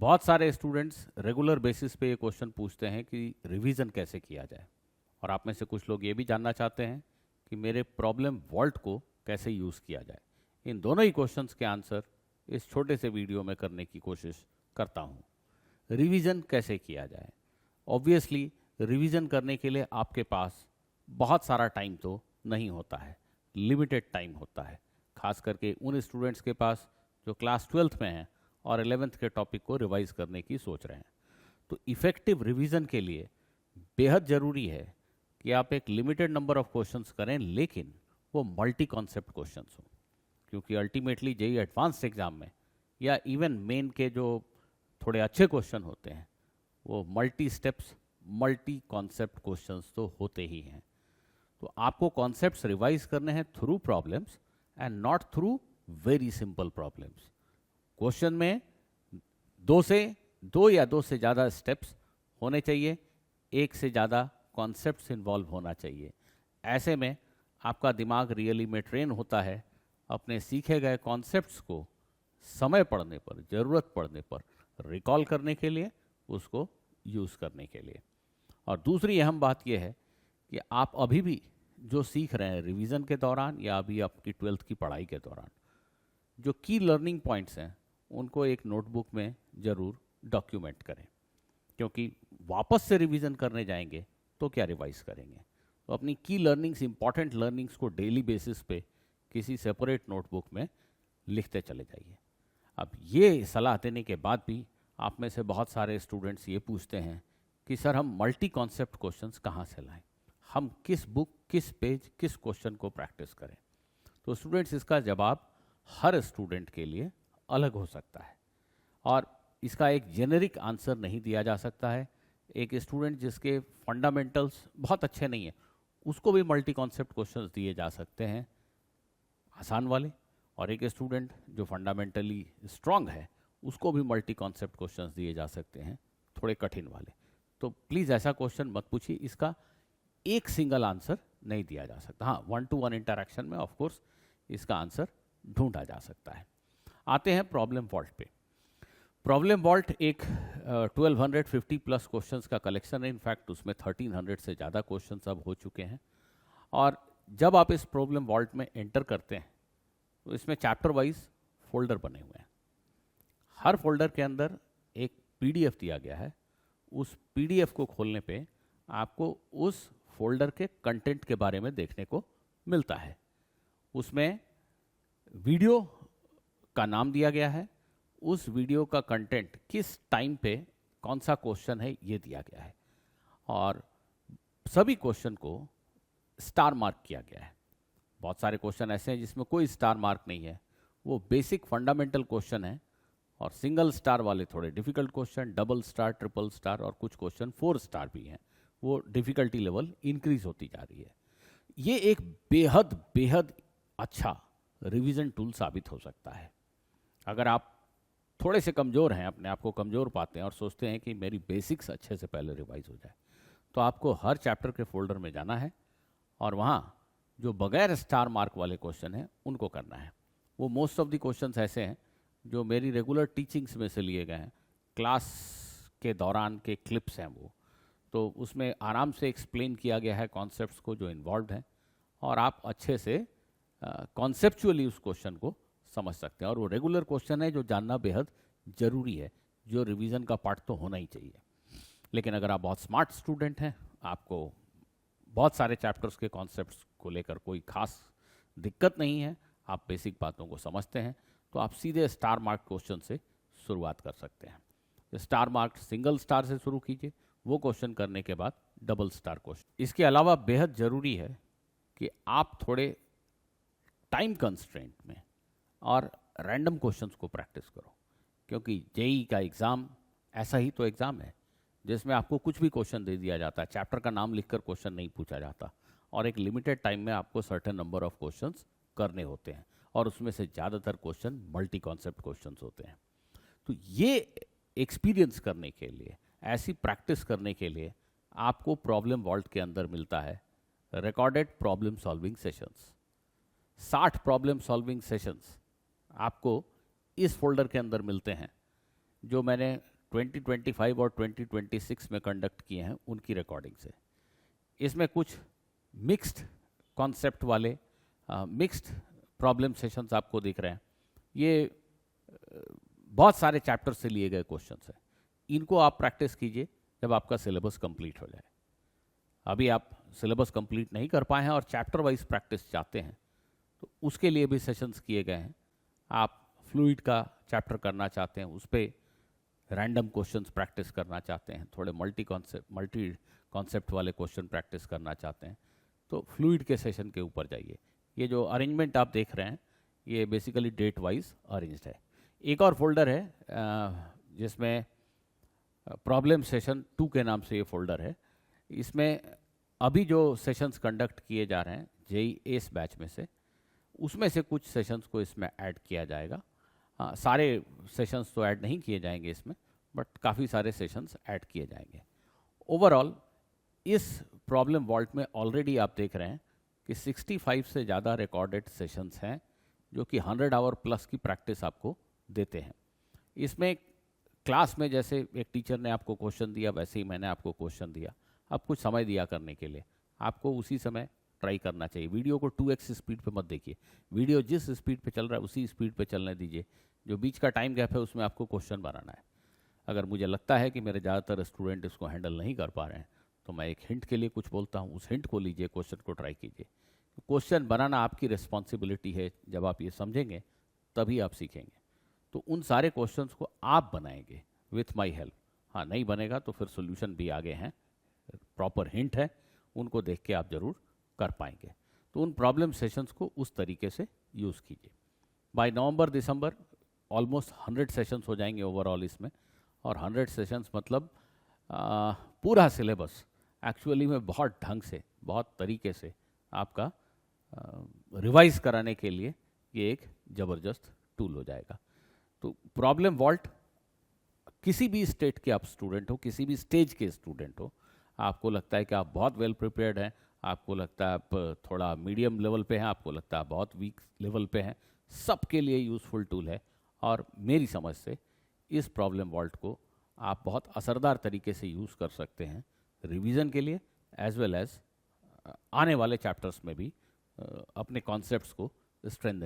बहुत सारे students regular basis पे ये क्वेश्चन पूछते हैं कि रिवीजन कैसे किया जाए, और आप में से कुछ लोग ये भी जानना चाहते हैं कि मेरे प्रॉब्लम वॉल्ट को कैसे यूज़ किया जाए। इन दोनों ही क्वेश्चंस के आंसर इस छोटे से वीडियो में करने की कोशिश करता हूँ। रिवीजन कैसे किया जाए? ऑब्वियसली रिवीजन करने के लिए आपके पास बहुत सारा टाइम तो नहीं होता है, लिमिटेड टाइम होता है, खास करके उन स्टूडेंट्स के पास जो क्लास 12th में हैं और 11th के टॉपिक को रिवाइज करने की सोच रहे हैं। तो इफ़ेक्टिव रिवीजन के लिए बेहद ज़रूरी है कि आप एक लिमिटेड नंबर ऑफ क्वेश्चंस करें, लेकिन वो मल्टी कॉन्सेप्ट क्वेश्चंस हों, क्योंकि अल्टीमेटली जेईई एडवांस्ड एग्जाम में या इवन मेन के जो थोड़े अच्छे क्वेश्चन होते हैं वो multi steps, multi concept questions तो होते ही हैं। तो आपको कॉन्सेप्ट्स रिवाइज करने हैं through problems and not through very simple problems. Question में दो या दो से ज़्यादा स्टेप्स होने चाहिए, एक से ज़्यादा कॉन्सेप्ट्स इन्वॉल्व होना चाहिए। ऐसे में आपका दिमाग रियली में ट्रेन होता है अपने सीखे गए कॉन्सेप्ट्स को समय पड़ने पर, ज़रूरत पड़ने पर रिकॉल करने के लिए, उसको यूज़ करने के लिए। और दूसरी अहम बात यह है कि आप अभी भी जो सीख रहे हैं रिवीजन के दौरान या अभी आपकी 12th की पढ़ाई के दौरान, जो की लर्निंग पॉइंट्स हैं उनको एक नोटबुक में ज़रूर डॉक्यूमेंट करें, क्योंकि वापस से रिवीजन करने जाएंगे तो क्या रिवाइज करेंगे। तो अपनी की लर्निंग्स, इंपॉर्टेंट लर्निंग्स को डेली बेसिस पे किसी सेपरेट नोटबुक में लिखते चले जाइए। अब ये सलाह देने के बाद भी आप में से बहुत सारे स्टूडेंट्स ये पूछते हैं कि सर हम मल्टी कॉन्सेप्ट क्वेश्चंस कहाँ से लाएं, हम किस बुक, किस पेज, किस क्वेश्चन को प्रैक्टिस करें। तो स्टूडेंट्स, इसका जवाब हर स्टूडेंट के लिए अलग हो सकता है और इसका एक जेनेरिक आंसर नहीं दिया जा सकता है। एक स्टूडेंट जिसके फंडामेंटल्स बहुत अच्छे नहीं हैं उसको भी मल्टी कॉन्सेप्ट क्वेश्चंस दिए जा सकते हैं, आसान वाले, और एक स्टूडेंट जो फंडामेंटली स्ट्रांग है उसको भी मल्टी कॉन्सेप्ट क्वेश्चंस दिए जा सकते हैं, थोड़े कठिन वाले। तो प्लीज़ ऐसा क्वेश्चन मत पूछिए, इसका एक सिंगल आंसर नहीं दिया जा सकता। हाँ, 1-to-1 इंटरेक्शन में ऑफ कोर्स इसका आंसर ढूंढा जा सकता है। आते हैं प्रॉब्लम वॉल्ट पे। प्रॉब्लम वॉल्ट एक 1250 प्लस क्वेश्चंस का कलेक्शन है। इनफैक्ट उसमें 1300 से ज़्यादा क्वेश्चंस अब हो चुके हैं। और जब आप इस प्रॉब्लम वॉल्ट में एंटर करते हैं तो इसमें चैप्टर वाइज फोल्डर बने हुए हैं। हर फोल्डर के अंदर एक पीडीएफ दिया गया है। उस पीडीएफ को खोलने पे आपको उस फोल्डर के कंटेंट के बारे में देखने को मिलता है। उसमें वीडियो का नाम दिया गया है, उस वीडियो का कंटेंट किस टाइम पे कौन सा क्वेश्चन है ये दिया गया है, और सभी क्वेश्चन को स्टार मार्क किया गया है। बहुत सारे क्वेश्चन ऐसे हैं जिसमें कोई स्टार मार्क नहीं है, वो बेसिक फंडामेंटल क्वेश्चन है, और सिंगल स्टार वाले थोड़े difficult question, double star, triple star, और कुछ क्वेश्चन 4 स्टार भी हैं। वो डिफिकल्टी लेवल इंक्रीज होती जा रही है। ये एक बेहद बेहद अच्छा रिवीजन टूल साबित हो सकता है। अगर आप थोड़े से कमज़ोर हैं, अपने आप को कमज़ोर पाते हैं और सोचते हैं कि मेरी बेसिक्स अच्छे से पहले रिवाइज हो जाए, तो आपको हर चैप्टर के फोल्डर में जाना है और वहाँ जो बगैर स्टार मार्क वाले क्वेश्चन हैं उनको करना है। वो मोस्ट ऑफ द क्वेश्चंस ऐसे हैं जो मेरी रेगुलर टीचिंग्स में से लिए गए हैं, क्लास के दौरान के क्लिप्स हैं वो, तो उसमें आराम से एक्सप्लेन किया गया है कॉन्सेप्ट्स को जो इन्वॉल्व हैं, और आप अच्छे से कॉन्सेप्चुअली उस क्वेश्चन को समझ सकते हैं। और वो रेगुलर क्वेश्चन है जो जानना बेहद ज़रूरी है, जो रिवीजन का पार्ट तो होना ही चाहिए। लेकिन अगर आप बहुत स्मार्ट स्टूडेंट हैं, आपको बहुत सारे चैप्टर्स के कॉन्सेप्ट्स को लेकर कोई खास दिक्कत नहीं है, आप बेसिक बातों को समझते हैं, तो आप सीधे स्टार मार्क क्वेश्चन से शुरुआत कर सकते हैं। स्टार मार्क सिंगल स्टार से शुरू कीजिए, वो क्वेश्चन करने के बाद डबल स्टार क्वेश्चन। इसके अलावा बेहद ज़रूरी है कि आप थोड़े टाइम कंस्ट्रेंट में और रैंडम क्वेश्चंस को प्रैक्टिस करो, क्योंकि जेईई का एग्ज़ाम ऐसा ही तो एग्ज़ाम है जिसमें आपको कुछ भी क्वेश्चन दे दिया जाता है, चैप्टर का नाम लिखकर क्वेश्चन नहीं पूछा जाता, और एक लिमिटेड टाइम में आपको सर्टेन नंबर ऑफ क्वेश्चंस करने होते हैं, और उसमें से ज़्यादातर क्वेश्चन मल्टी कॉन्सेप्ट क्वेश्चंस होते हैं। तो ये एक्सपीरियंस करने के लिए, ऐसी प्रैक्टिस करने के लिए आपको प्रॉब्लम वॉल्ट के अंदर मिलता है recorded problem solving sessions. 60 problem solving sessions आपको इस फोल्डर के अंदर मिलते हैं, जो मैंने 2025 और 2026 में कंडक्ट किए हैं उनकी रिकॉर्डिंग से। इसमें कुछ मिक्स्ड कॉन्सेप्ट वाले मिक्स्ड प्रॉब्लम सेशंस आपको दिख रहे हैं। ये बहुत सारे चैप्टर से लिए गए क्वेश्चंस हैं। इनको आप प्रैक्टिस कीजिए जब आपका सिलेबस कंप्लीट हो जाए। अभी आप सिलेबस कंप्लीट नहीं कर पाए हैं और चैप्टर वाइज प्रैक्टिस चाहते हैं तो उसके लिए भी सेशंस किए गए हैं। आप फ्लूइड का चैप्टर करना चाहते हैं, उस पर रैंडम क्वेश्चंस प्रैक्टिस करना चाहते हैं, थोड़े मल्टी कॉन्सेप्ट वाले क्वेश्चन प्रैक्टिस करना चाहते हैं तो फ्लूइड के सेशन के ऊपर जाइए। ये जो अरेंजमेंट आप देख रहे हैं ये बेसिकली डेट वाइज अरेंज्ड है। एक और फोल्डर है जिसमें प्रॉब्लम सेशन 2 के नाम से ये फोल्डर है। इसमें अभी जो सेशंस कंडक्ट किए जा रहे हैं जेई एस बैच में से, उसमें से कुछ सेशंस को इसमें ऐड किया जाएगा। सारे सेशंस तो ऐड नहीं किए जाएंगे इसमें, बट काफ़ी सारे सेशंस ऐड किए जाएंगे। ओवरऑल इस प्रॉब्लम वॉल्ट में ऑलरेडी आप देख रहे हैं कि 65 से ज़्यादा रिकॉर्डेड सेशंस हैं जो कि 100 आवर प्लस की प्रैक्टिस आपको देते हैं। इसमें क्लास में जैसे एक टीचर ने आपको क्वेश्चन दिया वैसे ही मैंने आपको क्वेश्चन दिया, अब कुछ समय दिया करने के लिए, आपको उसी समय ट्राई करना चाहिए। वीडियो को 2x स्पीड पे मत देखिए, वीडियो जिस स्पीड पे चल रहा है उसी स्पीड पे चलने दीजिए। जो बीच का टाइम गैप है उसमें आपको क्वेश्चन बनाना है। अगर मुझे लगता है कि मेरे ज़्यादातर स्टूडेंट इसको हैंडल नहीं कर पा रहे हैं तो मैं एक हिंट के लिए कुछ बोलता हूँ, उस हिंट को लीजिए, क्वेश्चन को ट्राई कीजिए। क्वेश्चन बनाना आपकी रिस्पॉन्सिबिलिटी है, जब आप ये समझेंगे तभी आप सीखेंगे। तो उन सारे क्वेश्चंस को आप बनाएंगे विथ माय हेल्प। हाँ, नहीं बनेगा तो फिर सॉल्यूशन भी आगे हैं, प्रॉपर हिंट है, उनको देख के आप ज़रूर कर पाएंगे। तो उन प्रॉब्लम सेशंस को उस तरीके से यूज़ कीजिए। बाय नवंबर दिसंबर ऑलमोस्ट 100 सेशंस हो जाएंगे ओवरऑल इसमें, और 100 सेशंस मतलब पूरा सिलेबस एक्चुअली में बहुत ढंग से, बहुत तरीके से आपका रिवाइज कराने के लिए ये एक ज़बरदस्त टूल हो जाएगा। तो प्रॉब्लम वॉल्ट किसी भी स्टेट के आप स्टूडेंट हो, किसी भी स्टेज के स्टूडेंट हो, आपको लगता है कि आप बहुत वेल प्रिपेयर्ड हैं, आपको लगता है आप थोड़ा मीडियम लेवल पे हैं, आपको लगता है बहुत वीक लेवल पे हैं, सबके लिए यूज़फुल टूल है। और मेरी समझ से इस प्रॉब्लम वॉल्ट को आप बहुत असरदार तरीके से यूज़ कर सकते हैं रिवीजन के लिए, एज वेल एज आने वाले चैप्टर्स में भी अपने कॉन्सेप्ट्स को स्ट्रेंथन